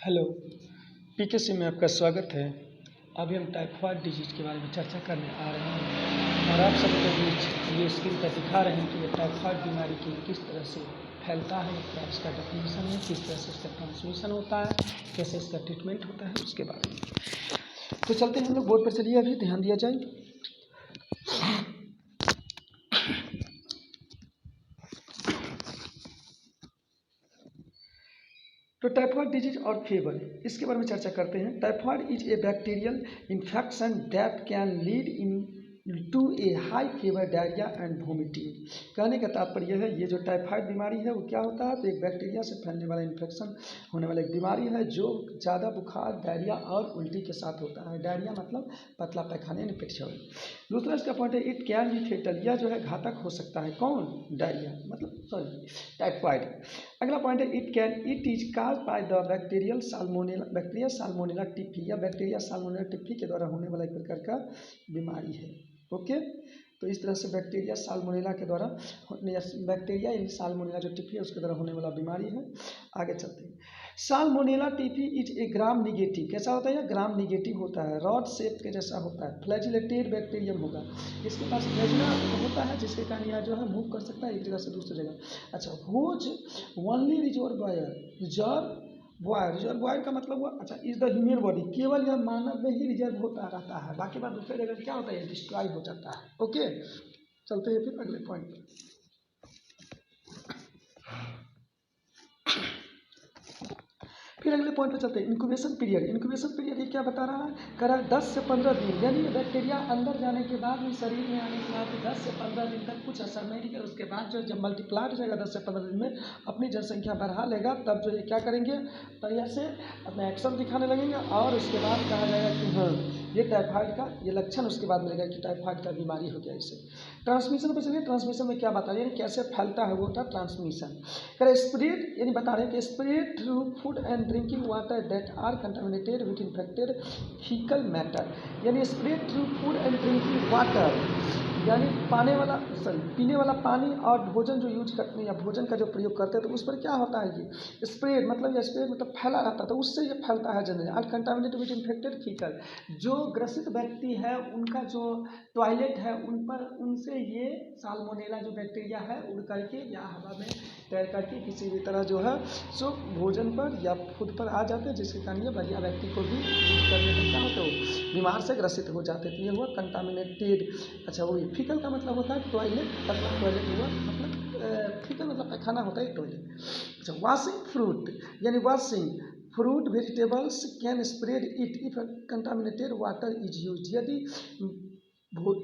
Hello, PKC में आपका स्वागत है। अभी हम टाइफाइड डिजीज के बारे में चर्चा करने आ रहे हैं और आप सबके बीच ये स्क्रीन पर दिखा रहे हैं कि ये टाइफाइड बीमारी की किस तरह से फैलता है, क्या इसका डेफिनेशन है, किस तरह से इसका ट्रांसमिशन होता है, कैसे इसका ट्रीटमेंट होता है, उसके बारे में। तो चलते हैं हम लोग बोर्ड पर, चलिए अभी ध्यान दिया जाए। तो टाइफाइड डिजीज और फीवर, इसके बारे में चर्चा करते हैं। Typhoid is a bacterial infection that can lead into a high fever, diarrhoea and vomiting. कहने का तात्पर्य यह है, ये जो टाइफाइड बीमारी है वो क्या होता है, तो एक बैक्टीरिया से फैलने वाला इन्फेक्शन होने वाला एक बीमारी है जो ज़्यादा बुखार, डायरिया और उल्टी के साथ होता है। डायरिया मतलब पतला पैखाना यानी पेट। दूसरा इसका पॉइंट है, इट कैन बी फेटल, यह जो है घातक हो सकता है। कौन? डायरिया मतलब टाइफाइड। अगला पॉइंट है, it is cause by the bacteria salmonella typhi, या बैक्टीरिया साल्मोनेला टिफी के द्वारा होने वाला एक प्रकार का बीमारी है। ओके, तो इस तरह से बैक्टीरिया साल्मोनेला के द्वारा, बैक्टीरिया यानी साल्मोनेला जो टिफी है उसके द्वारा होने वाला बीमारी है। आगे चलते हैं। Salmonella typhi is a gram negative, कैसा होता है? ग्राम निगेटिव होता है, रॉड शेप के जैसा होता है, फ्लैजिलेटेड बैक्टीरियम होगा। इसके पास फ्लैजिला होता है जिसके कारण यह जो है मूव कर सकता है एक जगह से दूसरी जगह। अच्छा, हुज ओनली रिजर्वायर का मतलब हुआ, अच्छा, इज द ह्यूमन बॉडी, केवल यह मानव में ही रिजर्व होता रहता है, बाकी बात दूसरे जगह क्या होता है, डिस्ट्रॉय हो जाता है। ओके, चलते हैं फिर अगले पॉइंट पर। फिर अगले पॉइंट पे चलते हैं, इंक्यूबेशन पीरियड ये क्या बता रहा है? कह रहा है 10 से 15 दिन, यानी बैक्टीरिया अंदर जाने के बाद भी, शरीर में आने के बाद 10 से 15 दिन तक कुछ असर नहीं करेगा। उसके बाद जो जब मल्टीप्लाई हो जाएगा 10 से 15 दिन में, अपनी जनसंख्या बढ़ा लेगा, तब जो ये क्या करेंगे, बढ़िया से अपना एक्शन दिखाने लगेंगे और उसके बाद कहा जाएगा कि हाँ ये टाइफाइड का ये लक्षण उसके बाद मिलेगा कि टाइफाइड का बीमारी हो गया इसे। ट्रांसमिशन पर चलिए, ट्रांसमिशन में क्या बता रहे हैं, कैसे फैलता है वो होता है ट्रांसमिशन। कह स्प्रेड, यानी बता रहे हैं कि spread through food and drinking water that are contaminated with infected faecal matter, यानी spread through food and drinking water, यानी पीने वाला पानी और भोजन जो यूज करते हैं या भोजन का जो प्रयोग करते हैं तो उस पर क्या होता है, ये स्प्रेड मतलब फैला रहता है, तो उससे ये फैलता है जनरली। और कंटामिनेटेड विथ इन्फेक्टेड फीकल, जो ग्रसित व्यक्ति है उनका जो टॉयलेट है उनसे ये साल्मोनेला जो बैक्टीरिया है उड़ करके या हवा में तैर करके किसी भी तरह जो है सो भोजन पर या फूड पर आ जाते हैं, जिसके कारण ये बढ़िया व्यक्ति को भी यूज करने में क्या होता है, बीमार से ग्रसित हो जाते हैं। तो ये हुआ कंटामिनेटेड। अच्छा, वो फीकल का मतलब होता है टॉयलेट, पतला टॉयलेट हुआ, मतलब फीकल मतलब पैखाना होता है टॉयलेट। अच्छा, वॉशिंग फ्रूट, यानी washing fruit vegetables can spread it if contaminated water is use, यदि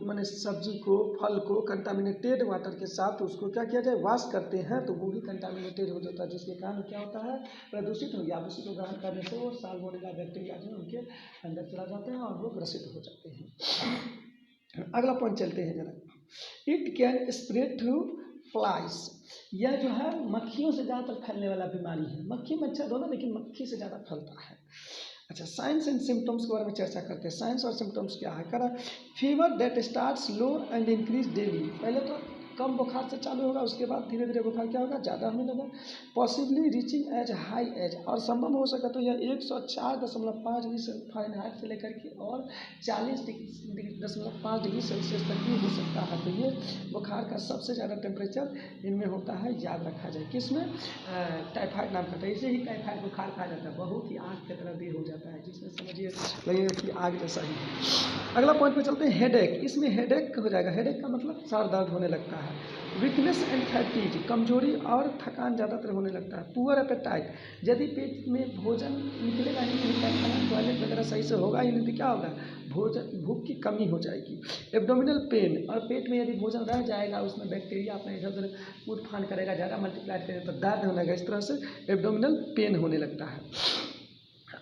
मैंने सब्जी को, फल को कंटामिनेटेड वाटर के साथ उसको क्या किया जाए, वॉश करते हैं, तो वो भी कंटामिनेटेड हो जाता है, जिसके कारण क्या होता है, प्रदूषित हो गया। अब उसी को ग्रहण करने से वो साल्मोनेला बैक्टीरिया जो उनके अंदर चला जाते हैं और वो ग्रसित हो जाते हैं। अगला पॉइंट चलते हैं जरा, it can spread through flies, यह जो है मक्खियों से ज़्यादातर फैलने वाला बीमारी है। मक्खी मच्छर दोनों, लेकिन मक्खी से ज़्यादा फैलता है। अच्छा, साइंस एंड सिम्टम्स के बारे में चर्चा करते हैं। साइंस और सिम्टम्स क्या है? कह रहा fever that starts low and increase daily, पहले तो कम बुखार से चालू होगा, उसके बाद धीरे धीरे बुखार क्या होगा, ज़्यादा होने लगा। Possibly reaching as high as, और संभव हो सका तो यह 104.5 डिग्री फ़ारेनहाइट से लेकर के और 40.5 डिग्री सेल्सियस तक भी हो सकता है। तो ये बुखार का सबसे ज़्यादा टेम्परेचर इनमें होता है, याद रखा जाए। किसमें? टाइफाइड नाम करता है, इसे ही टाइफाइड बुखार कहा जाता है। बहुत ही आग की तरह देह हो जाता है, जिसमें समझिए लगेगा कि आग जैसा ही है। अगला पॉइंट पे चलते हैं, हेडेक। इसमें हेडेक हो जाएगा, हेडेक का मतलब सर दर्द होने लगता है। वीकनेस एंड फैटीग, कमजोरी और थकान ज़्यादातर होने लगता है। पुअर एपेटाइट, यदि पेट में भोजन निकलेगा ही नहीं, पैखाना टॉयलेट वगैरह सही से होगा ही नहीं, तो क्या होगा, भूख की कमी हो जाएगी। एब्डोमिनल पेन, और पेट में यदि भोजन रह जाएगा उसमें बैक्टीरिया अपने इधर उधर कूद फान करेगा, ज़्यादा मल्टीप्लाई करेगा तो दर्द होने लगेगा, इस तरह से एब्डोमिनल पेन होने लगता है।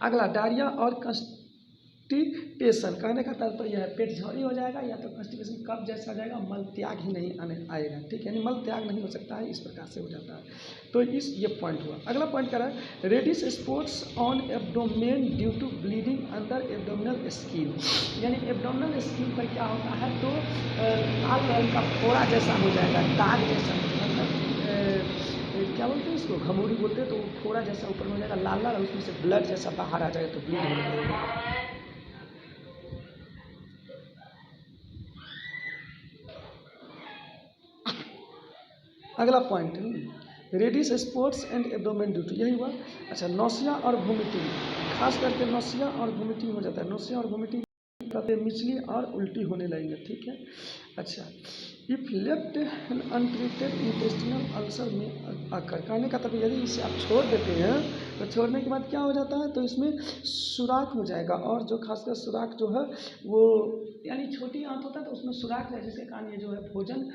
अगला, डायरिया और कॉन्स्टिपेशन, कहने का तात्पर्य यह है पेट झड़ी हो जाएगा या तो कॉन्स्टिपेशन कब जैसा जाएगा, मल त्याग ही नहीं आएगा, ठीक है, यानी मल त्याग नहीं हो सकता है, इस प्रकार से हो जाता है। तो ये पॉइंट हुआ। अगला पॉइंट क्या है, reddish spots on abdomen due to bleeding under abdominal skin, यानी एब्डोमिनल स्किन पर क्या होता है, तो लाल रंग का फोड़ा जैसा हो जाएगा, दाग जैसा, मतलब क्या बोलते हैं इसको, घमौरी बोलते हैं। तो फोड़ा जैसा ऊपर में हो जाएगा, लाल लाल, उसमें से ब्लड जैसा बाहर आ जाएगा, तो ब्लीड होने लगेगा। अगला point, reddish spots and abdomen due to, यही हुआ। अच्छा, नौसिया और वोमिटिंग, खास करके नौसिया और वोमिटिंग हो जाता है। नौसिया और वोमिटिंग करते मिचली और उल्टी होने लगेंगे, ठीक है। अच्छा, if left untreated intestinal ulcer में आकर, कहने का तब यदि इसे आप छोड़ देते हैं तो छोड़ने के बाद क्या हो जाता है, तो इसमें सुराख हो जाएगा। और जो खासकर सुराख जो है वो यानी छोटी आंत होता है तो उसमें सुराख है, जिसके कारण ये जो है भोजन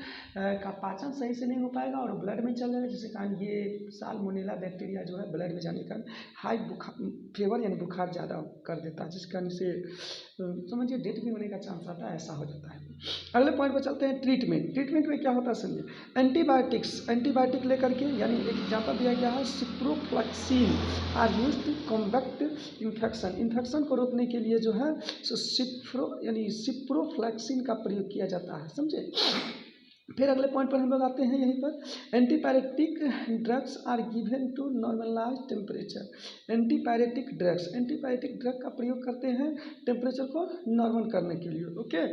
का पाचन सही से नहीं हो पाएगा और ब्लड में चल जाएगा, जिसके कारण ये साल्मोनेला बैक्टीरिया जो है ब्लड में जाने के कारण हाई फीवर यानी बुखार ज़्यादा कर देता है, जिस कारण से समझिए डेथ भी होने का चांस आता है, ऐसा हो जाता है। अगले पॉइंट पर चलते हैं, ट्रीटमेंट। ट्रीटमेंट में क्या होता है समझिए, एंटीबायोटिक लेकर के, यानी एक एग्जाम्पल दिया गया है, ciprofloxacin are used to combat infection को रोकने के लिए जो है सिप्रोफ्लैक्सिन का प्रयोग किया जाता है, समझे। फिर अगले पॉइंट पर हम लोग आते हैं, यहीं पर antipyretic drugs are given to normalise temperature. Antipyretic drug का प्रयोग करते हैं टेम्परेचर को नॉर्मल करने के लिए, ओके।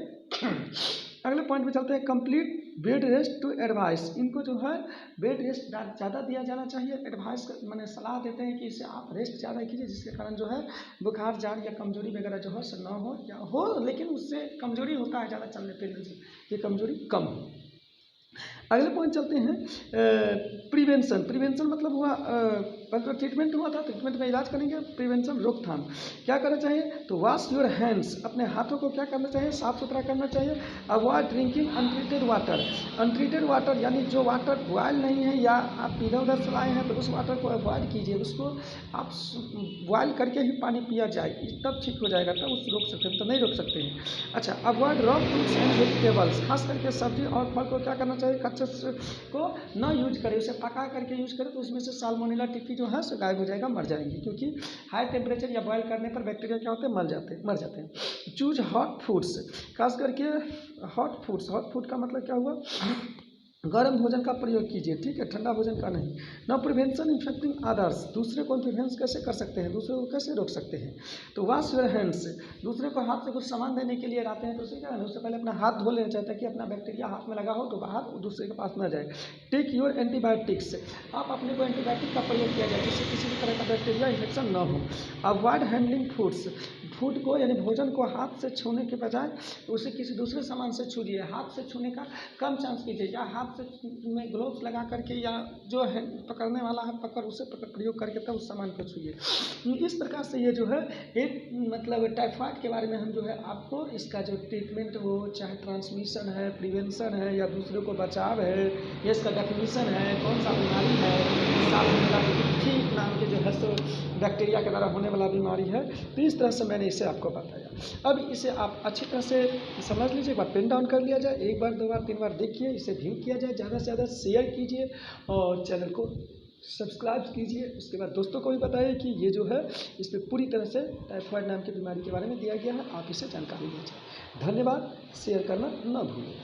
अगले पॉइंट पे चलते हैं, complete bed rest to advise. इनको जो है बेड रेस्ट ज़्यादा दिया जाना चाहिए। एडवाइस मैंने सलाह देते हैं कि इसे आप रेस्ट ज़्यादा कीजिए, जिसके कारण जो है बुखार जाड़ या कमजोरी वगैरह जो है ना हो, या हो लेकिन उससे कमजोरी होता है ज़्यादा चलने फिरने से, ये कमजोरी कम हो। अगले पॉइंट चलते हैं, प्रिवेंशन मतलब हुआ पहले तो ट्रीटमेंट हुआ था, ट्रीटमेंट में इलाज करेंगे, प्रिवेंशन रोकथाम। क्या करना चाहिए, तो वॉश योर हैंड्स, अपने हाथों को क्या करना चाहिए, साफ सुथरा करना चाहिए। अवॉइड ड्रिंकिंग अनट्रीटेड वाटर यानी जो वाटर बॉयल नहीं है या आप इधर उधर से लाए हैं तो उस वाटर को अवॉइड कीजिए, उसको आप बॉयल करके ही पानी पिया जाए, तब ठीक हो जाएगा, तब उसको रोक सकते हैं, तो नहीं रोक सकते हैं। अच्छा, avoid raw fruits and vegetables, खास करके सब्जी और फल को क्या करना चाहिए, कच्चे को ना यूज करें, उसे पका करके यूज करें तो उसमें से साल्मोनेला टिक्की जो है सो गायब हो जाएगा, मर जाएंगे, क्योंकि हाई टेम्परेचर या बॉयल करने पर बैक्टीरिया क्या होते हैं, मर जाते हैं। चूज हॉट फूड्स, खास करके हॉट फूड का मतलब क्या हुआ, गर्म भोजन का प्रयोग कीजिए, ठीक है, ठंडा भोजन का नहीं। ना प्रिवेंशन इन्फेक्टिंग अदर्स, दूसरे को प्रिवेंस कैसे कर सकते हैं, दूसरे को कैसे रोक सकते हैं, तो वॉश योर हैंड्स, दूसरे को हाथ से कुछ सामान देने के लिए आते हैं तो उसे क्या है, उससे पहले अपना हाथ धो लेना चाहिए ताकि अपना बैक्टीरिया हाथ में लगा हो तो हाथ दूसरे के पास न जाए। टेक योर एंटीबायोटिक्स, आप अपने को एंटीबायोटिक का प्रयोग किया जाए जिससे किसी भी तरह का बैक्टीरिया इन्फेक्शन न हो। अवॉइड हैंडलिंग फूड को यानी भोजन को हाथ से छूने के बजाय उसे किसी दूसरे सामान से छूजिए, हाथ से छूने का कम चांस कीजिए, या हाथ से में ग्लोव्स लगा करके या जो है पकड़ने वाला है उसे प्रयोग करके तब उस सामान को छूइए। इस प्रकार से ये जो है एक मतलब टाइफाइड के बारे में हम जो है आपको इसका जो ट्रीटमेंट हो, चाहे ट्रांसमिशन है, प्रिवेंशन है या दूसरे को बचाव है, या इसका डेफिनेशन है, कौन सा बीमारी है, साल्मोनेला टिक्की नाम के जो है सो बैक्टीरिया के द्वारा होने वाला बीमारी है, तो इस तरह से मैंने इसे आपको बताया। अब इसे आप अच्छी तरह से समझ लीजिए, एक बार पेन डाउन कर लिया जाए, एक बार दो बार तीन बार देखिए, इसे व्यू किया जाए, ज़्यादा से ज़्यादा शेयर कीजिए और चैनल को सब्सक्राइब कीजिए। उसके बाद दोस्तों को भी बताइए कि ये जो है इस पर पूरी तरह से टाइफाइड नाम की बीमारी के बारे में दिया गया है, आप इसे जानकारी लीजिए। धन्यवाद, शेयर करना न भूलें।